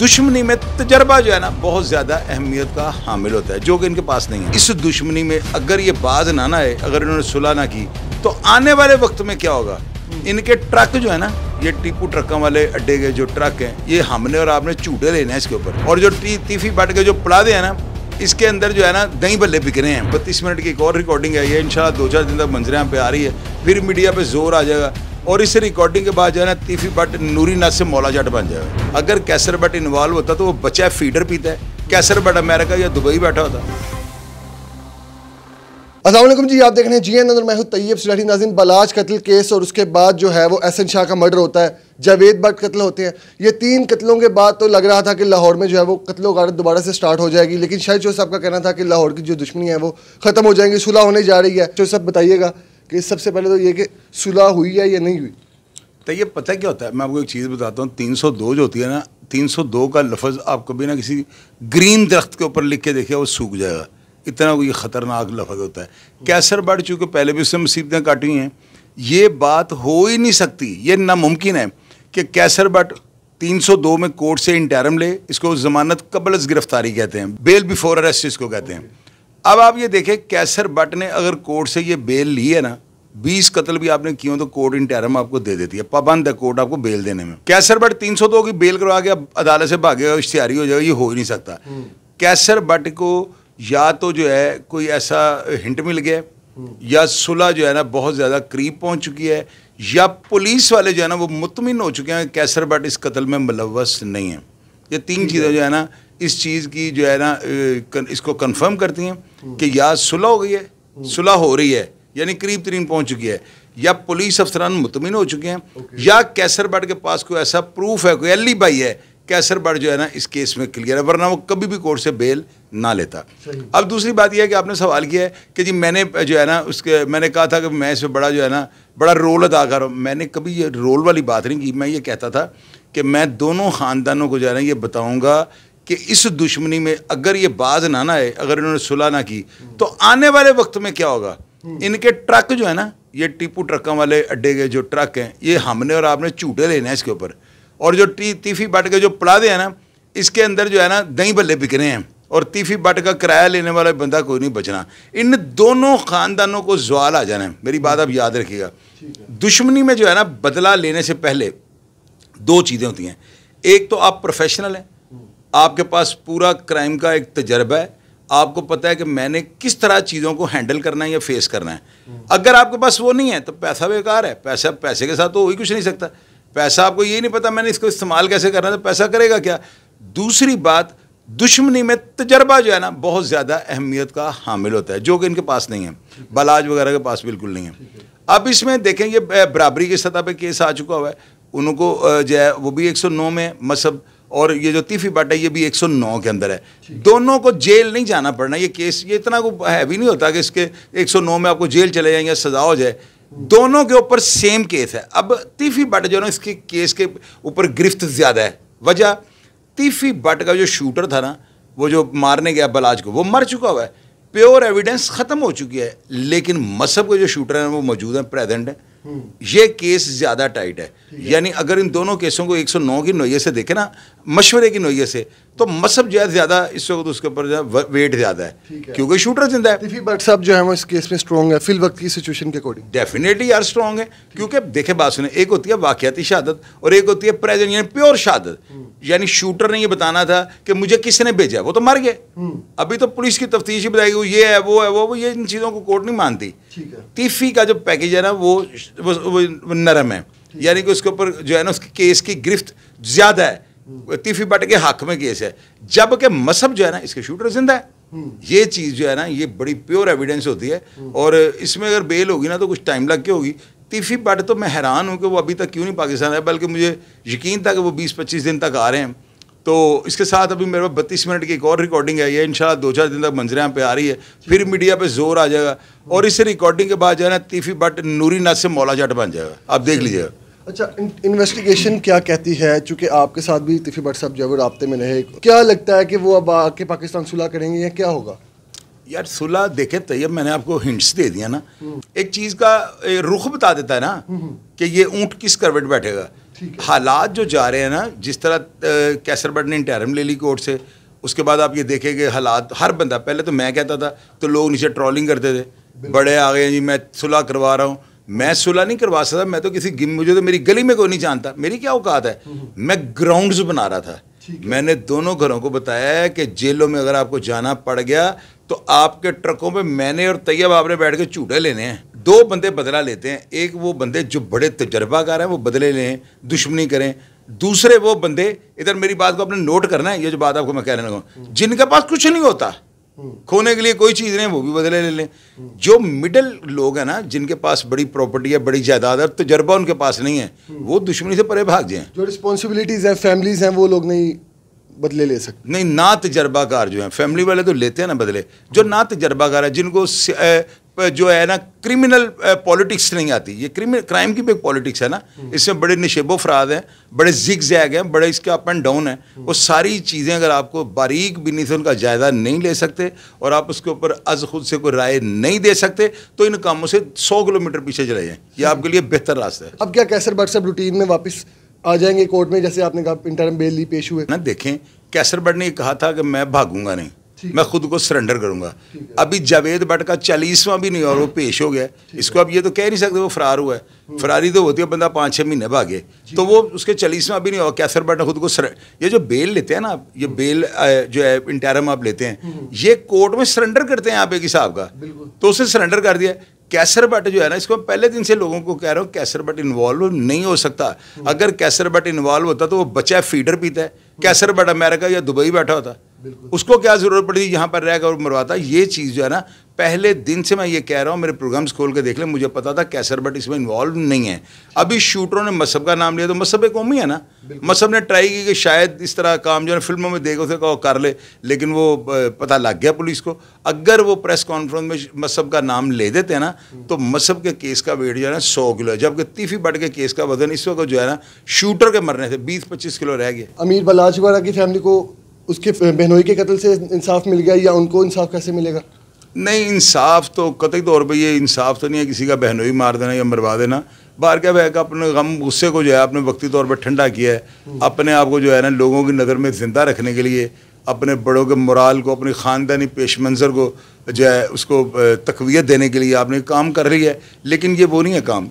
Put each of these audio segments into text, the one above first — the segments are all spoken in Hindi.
दुश्मनी में तजर्बा जो है ना बहुत ज़्यादा अहमियत का हामिल होता है, जो कि इनके पास नहीं है। इस दुश्मनी में अगर ये बाज ना आए, अगर इन्होंने सुलह ना की, तो आने वाले वक्त में क्या होगा, इनके ट्रक जो है ना, ये टीपू ट्रकों वाले अड्डे के जो ट्रक हैं, ये हमने और आपने झूठे लेने हैं इसके ऊपर। और जो तीफी बाट के जो पड़ादे हैं ना, इसके अंदर जो है ना दही बल्ले बिक रहे हैं। 32 मिनट की एक और रिकॉर्डिंग है, ये इंशाल्लाह 2-4 दिन तक मंजर पे आ रही है, फिर मीडिया पे जोर आ जाएगा। और इस रिकॉर्डिंग के बाद जो है ना तीफी बट नूरी नाज से मौला जट बन जाएगा। अगर कैसर बट इन्वॉल्व होता तो वो बच्चा फीडर पीता है, कैसर बट अमेरिका या दुबई बैठा होता। अस्सलाम वालेकुम जी, आप देख रहे हैं जीएन अंदर, मैं हूं तैयब सुलैठी। नाज़रीन, बलाज कत्ल केस और उसके बाद जो है वो एहसन शाह का मर्डर होता है, जावेद बट कत्ल होते हैं। ये 3 कत्लों के बाद तो लग रहा था कि लाहौर में जो है वो कत्लो गारत दोबारा से स्टार्ट हो जाएगी, लेकिन शाहिद चौधरी साहब का कहना था कि लाहौर की जो दुश्मनी है वो ख़त्म हो जाएगी, सुलह होने जा रही है। चौधरी साहब बताइएगा कि सबसे पहले तो ये कि सुलह हुई है या नहीं हुई। तो ये पता क्या होता है, मैं आपको एक चीज़ बताता हूँ। 302 जो होती है ना, 302 का लफ्ज़ आप कभी ना किसी ग्रीन दरख्त के ऊपर लिख के देखिए, वो सूख जाएगा। इतना कोई ख़तरनाक लफ्ज़ होता है। कैसर बट चूँकि पहले भी उससे मुसीबतें काटी हुई हैं, ये बात हो ही नहीं सकती, ये नामुमकिन है कि कैसर बट 302 में कोर्ट से इंटरम ले। इसको ज़मानत कबल अज़ गिरफ्तारी कहते हैं, बेल बिफोर अरेस्ट इसको कहते हैं। अब आप ये देखें, कैसर बट ने अगर कोर्ट से ये बेल ली है ना, 20 कत्ल भी आपने किए हो तो कोर्ट इंटरम आपको दे देती है, पाबंद है कोर्ट आपको बेल देने में। कैसर बट 302 की बेल करवा के अब अदालत से भागेगा, इश्तिहारी हो जाएगा, ये हो ही नहीं सकता। कैसर बट को या तो जो है कोई ऐसा हिंट मिल गया, या सुलह जो है ना बहुत ज़्यादा करीब पहुंच चुकी है, या पुलिस वाले जो है ना वो मुतमिन हो चुके हैं कैसर बट इस कत्ल में मुलव्वस नहीं है। ये 3 चीज़ें जो है ना इस चीज़ की जो है ना इसको कंफर्म करती हैं कि या सुलह हो गई है, सुलह हो रही है, यानी करीब तरीन पहुंच चुकी है, या पुलिस अफसरान मुतमिन हो चुके हैं, या कैसर बट के पास कोई ऐसा प्रूफ है, कोई एलिबाई है। कैसर बट जो है ना इस केस में क्लियर है, वरना वो कभी भी कोर्ट से बेल ना लेता। अब दूसरी बात यह है कि आपने सवाल किया है कि जी मैंने जो है ना उसके मैंने कहा था कि मैं इसमें बड़ा जो है ना बड़ा रोल अदा कर रहा हूँ। मैंने कभी ये रोल वाली बात नहीं की। मैं ये कहता था कि मैं दोनों ख़ानदानों को जो है ना ये बताऊँगा कि इस दुश्मनी में अगर ये बाज ना आए, अगर इन्होंने सुलह ना की, तो आने वाले वक्त में क्या होगा, इनके ट्रक जो है ना, ये टीपू ट्रकों वाले अड्डे के जो ट्रक हैं, ये हमने और आपने झूठे लेने हैं इसके ऊपर। और जो तीफी बट के जो पड़ादे हैं ना, इसके अंदर जो है ना दही बल्ले बिक रहे हैं, और तीफी बट का किराया लेने वाला बंदा कोई नहीं बचना। इन दोनों ख़ानदानों को ज़वाल आ जाना है, मेरी बात आप याद रखिएगा। दुश्मनी में जो है ना बदला लेने से पहले 2 चीज़ें होती हैं। एक तो आप प्रोफेशनल हैं, आपके पास पूरा क्राइम का एक तजर्बा है, आपको पता है कि मैंने किस तरह चीज़ों को हैंडल करना है या फेस करना है। अगर आपके पास वो नहीं है तो पैसा बेकार है। पैसे के साथ तो हो ही कुछ नहीं सकता। पैसा आपको ये नहीं पता मैंने इसको इस्तेमाल कैसे करना है, तो पैसा करेगा क्या। दूसरी बात, दुश्मनी में तजर्बा जो है ना बहुत ज़्यादा अहमियत का हामिल होता है, जो कि इनके पास नहीं है, बलाज वगैरह के पास बिल्कुल नहीं है। अब इसमें देखें, ये बराबरी की सतह पे केस आ चुका हुआ है, उनको जो है वो भी 109 में मसब, और ये जो तीफी बट है ये भी 109 के अंदर है। दोनों को जेल नहीं जाना पड़ना। ये केस ये इतना को हैवी नहीं होता कि इसके 109 में आपको जेल चले जाएंगे, सज़ा हो जाए। दोनों के ऊपर सेम केस है। अब तीफी बट जो है ना, इसके केस के ऊपर गिरफ्त ज़्यादा है। वजह, तीफी बट का जो शूटर था ना, वो जो मारने गया बलाज को, वो मर चुका हुआ है, प्योर एविडेंस ख़त्म हो चुकी है। लेकिन मसब के जो शूटर हैं वो मौजूद हैं, प्रेजेंट है। ये केस ज़्यादा टाइट है। यानी अगर इन दोनों केसों को 109 की नोयत से देखें ना, मशवरे की नोयत से, तो मसब जो है ज़्यादा इस वक्त उसके ऊपर जो है वेट ज़्यादा है, क्योंकि शूटर जिंदा है। तीफी बट साहब जो है वो इस केस में स्ट्रॉन्ग है फिल वक्त की सिचुएशन के अकॉर्डिंग। डेफिनेटली यार स्ट्रॉन्ग है, क्योंकि देखे बात सुने, एक होती है वाक़याती शहादत और एक होती है प्रेजेंट यानी प्योर शहादत। यानी शूटर ने ये बताना था कि मुझे किसने भेजा, वो तो मर गए। अभी तो पुलिस की तफ्तीश ही बताएगी वो ये है वो है वो ये इन चीज़ों को कोर्ट नहीं मानती। तीफी का जो पैकेज है ना वो नरम है, यानी कि उसके ऊपर जो है ना उसके केस की गिरफ्त ज़्यादा है। तीफी बट के हक में केस है, जबकि मसब जो है ना इसके शूटर जिंदा है। ये चीज़ जो है ना ये बड़ी प्योर एविडेंस होती है, और इसमें अगर बेल होगी ना तो कुछ टाइम लग के होगी। तीफी बट तो मैं हैरान हूँ कि वो अभी तक क्यों नहीं पाकिस्तान है, बल्कि मुझे यकीन था कि वो 20-25 दिन तक आ रहे हैं। तो इसके साथ अभी मेरे पास 32 मिनट की एक और रिकॉर्डिंग है, ये इंशाल्लाह 2-4 दिन तक मंजर पे आ रही है, फिर मीडिया पे जोर आ जाएगा। और इस रिकॉर्डिंग के बाद जो है ना तीफी बट नूरी नाज से मौला जट बन जाएगा, आप देख लीजिएगा। अच्छा, इन्वेस्टिगेशन क्या कहती है, चूँकि आपके साथ भी तीफी बट साहब जो है राब्ते में रहे, क्या लगता है कि वो अब आके पाकिस्तान सुलह करेंगे या क्या होगा। यार सुलह देखे तैयब, मैंने आपको हिंट्स दे दिया ना, एक चीज़ का रुख बता देता है ना कि ये ऊँट किस करवट बैठेगा। हालात जो जा रहे हैं ना, जिस तरह कैसर बट ने इंटरिम ले ली कोर्ट से, उसके बाद आप ये देखेंगे हालात, हर बंदा, पहले तो मैं कहता था तो लोग नीचे ट्रोलिंग करते थे, बड़े आ गए जी मैं सुलह करवा रहा हूँ। मैं सुलह नहीं करवा सकता, मैं तो किसी मुझे तो मेरी गली में कोई नहीं जानता, मेरी क्या औकात है। मैं ग्राउंड्स बना रहा था। मैंने दोनों घरों को बताया है कि जेलों में अगर आपको जाना पड़ गया तो आपके ट्रकों पे मैंने और तैयब आपने बैठ के झूठे लेने हैं। दो बंदे बदला लेते हैं, एक वो बंदे जो बड़े तजर्बाकार हैं वो बदले लें, दुश्मनी करें, दूसरे वो बंदे, इधर मेरी बात को आपने नोट करना है, ये जो बात आपको मैं कहने लगा, जिनके पास कुछ नहीं होता, खोने के लिए कोई चीज़ नहीं, वो भी बदले ले लें। जो मिडिल लोग हैं ना, जिनके पास बड़ी प्रॉपर्टी है, बड़ी जायदाद है, तजर्बा उनके पास नहीं है, वो दुश्मनी से परे भाग जाएं। जो रिस्पॉन्सिबिलिटीज़ हैं, फैमिलीज हैं, वो लोग नहीं बदले ले सकते। नहीं, ना तजर्बाकार जो हैं, फैमिली वाले तो लेते हैं ना बदले, जो ना तजर्बाकार है, जिनको जो है ना क्रिमिनल पॉलिटिक्स नहीं आती, ये क्राइम की भी एक पॉलिटिक्स है ना, इसमें बड़े निशेबो फराद हैं, बड़े जिग जैग हैं, बड़े इसके अप एंड डाउन हैं, वो सारी चीज़ें अगर आपको बारीक बिनी से उनका जायदा नहीं ले सकते और आप उसके ऊपर अज खुद से कोई राय नहीं दे सकते, तो इन कामों से 100 किलोमीटर पीछे चले जाएं, ये आपके लिए बेहतर रास्ता है। अब क्या कैसर बट साहब रूटीन में वापस आ जाएंगे कोर्ट में, जैसे आपने कहा इंटरिम बेल ली, पेश हुए ना? देखें, कैसर बट ने कहा था कि मैं भागूंगा नहीं, मैं खुद को सरेंडर करूंगा। अभी जावेद भट्ट का 40वां भी नहीं और वो पेश हो गया, इसको अब ये तो कह नहीं सकते वो फरार हुआ है। फरारी तो होती है बंदा 5-6 महीने भागे, तो वो उसके 40वां भी नहीं और कैसर भट्ट ने खुद को ये जो बेल लेते हैं ना, ये बेल जो है इंटरिम आप लेते हैं, ये कोर्ट में सरेंडर करते हैं आप एक हिसाब का, तो उसे सरेंडर कर दिया। कैसर भट्ट जो है ना, इसको पहले दिन से लोगों को कह रहा हूँ, कैसर भट्ट इन्वॉल्व नहीं हो सकता। अगर कैसर भट्ट इन्वॉल्व होता तो वो बच्चा फीडर पीता है, कैसर भट्ट अमेरिका या दुबई बैठा होता, उसको क्या जरूरत पड़ी यहाँ पर रहकर और मरवाता। ये चीज़ जो है ना, पहले दिन से मैं ये कह रहा हूँ, मेरे प्रोग्राम्स खोल के देख लें, मुझे पता था कैसर भट्ट इसमें इन्वॉल्व नहीं है। अभी शूटरों ने मसहब का नाम लिया, तो मसहब एक कौमी है ना, मसहब ने ट्राई की कि शायद इस तरह काम जो है फिल्मों में देखो तो कर ले, लेकिन वो पता लग गया पुलिस को। अगर वो प्रेस कॉन्फ्रेंस में मसहब का नाम ले देते हैं ना, तो मसहब के केस का वेट जो है ना 100 किलो है, जबकि तीफी भट्ट के केस का वजन इस वक्त जो है ना शूटर के मरने से 20-25 किलो रह गया। अमीर बलाच वगैरह की फैमिली को उसके बहनोई के कत्ल से इंसाफ मिल गया, या उनको इंसाफ कैसे मिलेगा? नहीं, इंसाफ तो कतई तौर पे ये इंसाफ तो नहीं है किसी का बहनोई मार देना या मरवा देना। बाहर क्या है कि अपने गम गुस्से को जो है आपने वक्ती तौर पर ठंडा किया है, अपने आप को जो है ना लोगों की नज़र में ज़िंदा रखने के लिए, अपने बड़ों के मोराल को, अपनी ख़ानदानी पेश मंज़र को जो है उसको तक़वियत देने के लिए आपने काम कर रही है, लेकिन ये वो नहीं है काम।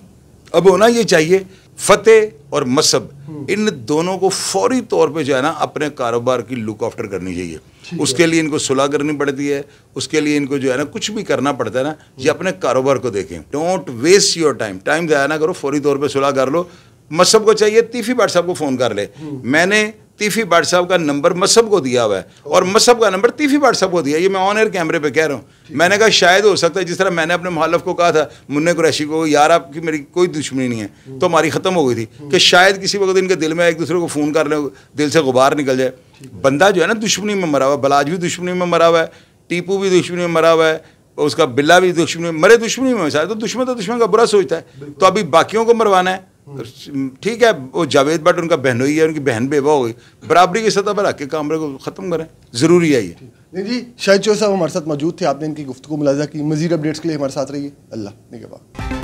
अब होना ये चाहिए फतेह और मसहब, इन दोनों को फौरी तौर पे जो है ना अपने कारोबार की लुक आफ्टर करनी चाहिए। उसके लिए इनको सुलह करनी पड़ती है, उसके लिए इनको जो है ना कुछ भी करना पड़ता है ना, ये अपने कारोबार को देखें। डोंट वेस्ट योर टाइम ज़ाया ना करो, फौरी तौर पे सुलह कर लो। मसहब को चाहिए तीफी भट्ट साहब को फ़ोन कर ले, मैंने तीफी भट्ट साहब का नंबर मसहब को दिया हुआ है और मसहब का नंबर तीफी भट्ट साहब को दिया, ये मैं ऑन एयर कैमरे पे कह रहा हूँ। मैंने कहा शायद हो सकता है जिस तरह मैंने अपने मुखालिफ को कहा था, मुन्ने कुरैशी को, यार आपकी मेरी कोई दुश्मनी नहीं है, तो हमारी ख़त्म हो गई थी, कि शायद किसी वक्त इनके दिल में एक दूसरे को फ़ोन कर ले, दिल से गुबार निकल जाए। बंदा जो है ना दुश्मनी में मरा हुआ है, बलाज भी दुश्मनी में मरा हुआ है, टीपू भी दुश्मनी में मरा हुआ है, उसका बिल्ला भी दुश्मनी में, मरे दुश्मनी में, शायद तो दुश्मन का बुरा सोचता है, तो अभी बाकियों को मरवाना है। ठीक है, वो जावेद भट्ट उनका बहनोई है, उनकी बहन बेवा हो गई, बराबरी की सतह पर रख के काम को ख़त्म करें, ज़रूरी है ये। नहीं जी, शाहिद चौधरी साहब हमारे साथ मौजूद थे, आपने इनकी गुफ्तगू मुलाज़ा की। मज़ीद अपडेट्स के लिए हमारे साथ रहिए। अल्लाह निगहबान।